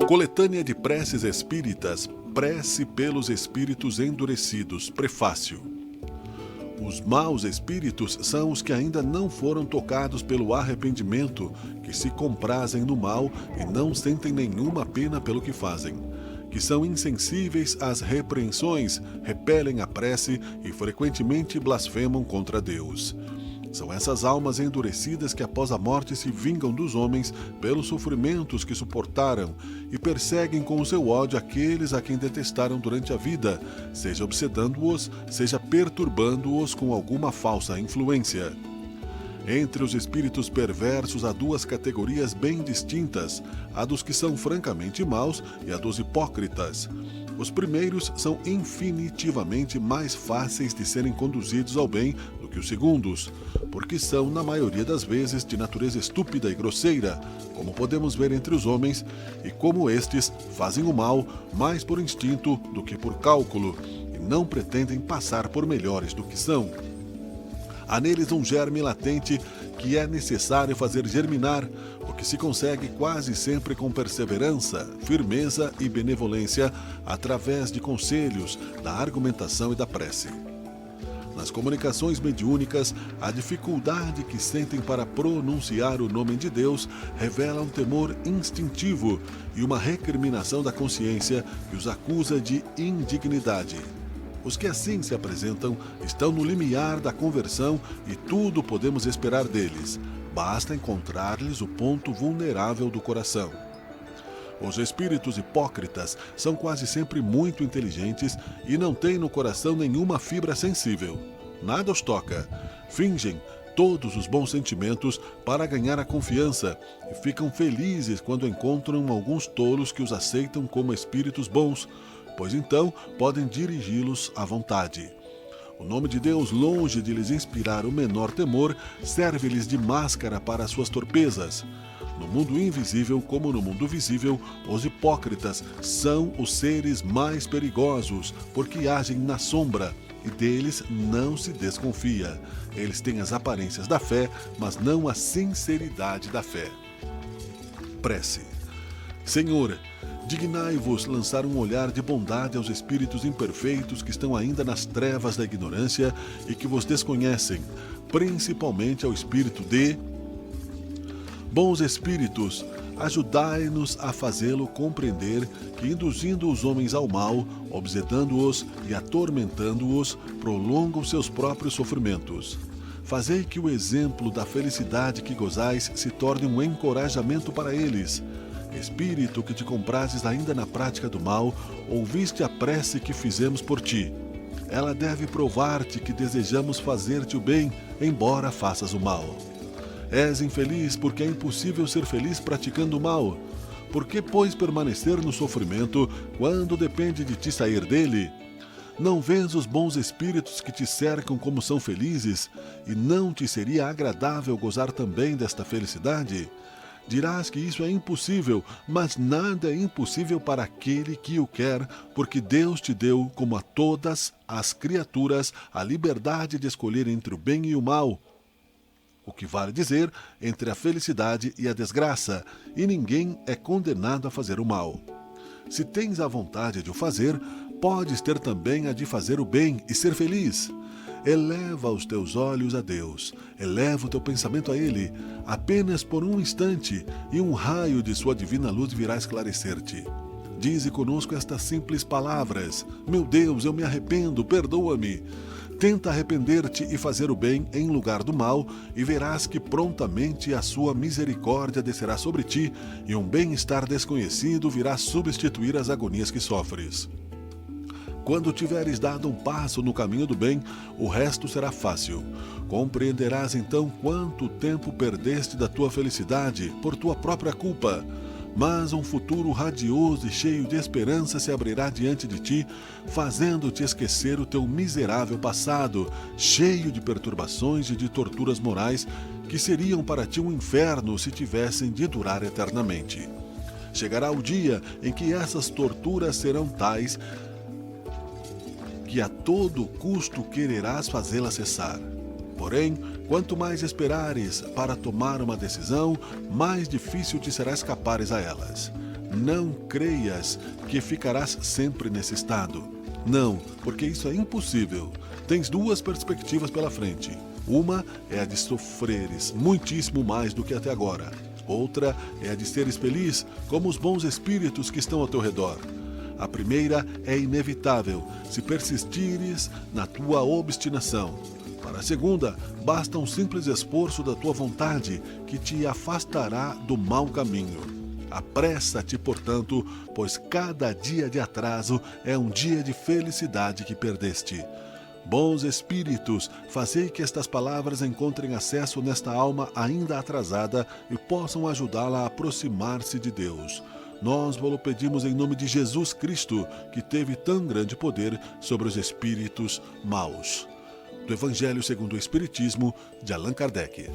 Coletânea de preces espíritas, prece pelos espíritos endurecidos, prefácio. Os maus espíritos são os que ainda não foram tocados pelo arrependimento, que se comprazem no mal e não sentem nenhuma pena pelo que fazem, que são insensíveis às repreensões, repelem a prece e frequentemente blasfemam contra Deus. São essas almas endurecidas que após a morte se vingam dos homens pelos sofrimentos que suportaram e perseguem com o seu ódio aqueles a quem detestaram durante a vida, seja obsedando-os, seja perturbando-os com alguma falsa influência. Entre os espíritos perversos há duas categorias bem distintas, a dos que são francamente maus e a dos hipócritas. Os primeiros são infinitivamente mais fáceis de serem conduzidos ao bem do que os segundos, porque são, na maioria das vezes, de natureza estúpida e grosseira, como podemos ver entre os homens, e como estes fazem o mal mais por instinto do que por cálculo, e não pretendem passar por melhores do que são. Há neles um germe latente que é necessário fazer germinar, o que se consegue quase sempre com perseverança, firmeza e benevolência, através de conselhos, da argumentação e da prece. Nas comunicações mediúnicas, a dificuldade que sentem para pronunciar o nome de Deus revela um temor instintivo e uma recriminação da consciência que os acusa de indignidade. Os que assim se apresentam estão no limiar da conversão e tudo podemos esperar deles. Basta encontrar-lhes o ponto vulnerável do coração. Os espíritos hipócritas são quase sempre muito inteligentes e não têm no coração nenhuma fibra sensível. Nada os toca. Fingem todos os bons sentimentos para ganhar a confiança e ficam felizes quando encontram alguns tolos que os aceitam como espíritos bons, pois então podem dirigi-los à vontade. O nome de Deus, longe de lhes inspirar o menor temor, serve-lhes de máscara para suas torpezas. No mundo invisível como no mundo visível, os hipócritas são os seres mais perigosos, porque agem na sombra, e deles não se desconfia. Eles têm as aparências da fé, mas não a sinceridade da fé. Prece. Senhor, dignai-vos lançar um olhar de bondade aos espíritos imperfeitos que estão ainda nas trevas da ignorância e que vos desconhecem, principalmente ao espírito de... Bons espíritos, ajudai-nos a fazê-lo compreender que, induzindo os homens ao mal, obsedando-os e atormentando-os, prolongam seus próprios sofrimentos. Fazei que o exemplo da felicidade que gozais se torne um encorajamento para eles. Espírito que te comprases ainda na prática do mal, ouviste a prece que fizemos por ti. Ela deve provar-te que desejamos fazer-te o bem, embora faças o mal. És infeliz porque é impossível ser feliz praticando o mal. Por que, pois, permanecer no sofrimento quando depende de ti sair dele? Não vês os bons espíritos que te cercam como são felizes, e não te seria agradável gozar também desta felicidade? Dirás que isso é impossível, mas nada é impossível para aquele que o quer, porque Deus te deu, como a todas as criaturas, a liberdade de escolher entre o bem e o mal. O que vale dizer, entre a felicidade e a desgraça, e ninguém é condenado a fazer o mal. Se tens a vontade de o fazer, podes ter também a de fazer o bem e ser feliz. Eleva os teus olhos a Deus, eleva o teu pensamento a Ele, apenas por um instante, e um raio de sua divina luz virá esclarecer-te. Dize conosco estas simples palavras: meu Deus, eu me arrependo, perdoa-me. Tenta arrepender-te e fazer o bem em lugar do mal, e verás que prontamente a sua misericórdia descerá sobre ti, e um bem-estar desconhecido virá substituir as agonias que sofres. Quando tiveres dado um passo no caminho do bem, o resto será fácil. Compreenderás então quanto tempo perdeste da tua felicidade por tua própria culpa. Mas um futuro radioso e cheio de esperança se abrirá diante de ti, fazendo-te esquecer o teu miserável passado, cheio de perturbações e de torturas morais, que seriam para ti um inferno se tivessem de durar eternamente. Chegará o dia em que essas torturas serão tais que a todo custo quererás fazê-la cessar. Porém, quanto mais esperares para tomar uma decisão, mais difícil te será escapares a elas. Não creias que ficarás sempre nesse estado. Não, porque isso é impossível. Tens duas perspectivas pela frente. Uma é a de sofreres muitíssimo mais do que até agora. Outra é a de seres feliz como os bons espíritos que estão ao teu redor. A primeira é inevitável, se persistires na tua obstinação. Para a segunda, basta um simples esforço da tua vontade que te afastará do mau caminho. Apressa-te, portanto, pois cada dia de atraso é um dia de felicidade que perdeste. Bons espíritos, fazei que estas palavras encontrem acesso nesta alma ainda atrasada e possam ajudá-la a aproximar-se de Deus. Nós vos pedimos em nome de Jesus Cristo, que teve tão grande poder sobre os espíritos maus. Do Evangelho segundo o Espiritismo, de Allan Kardec.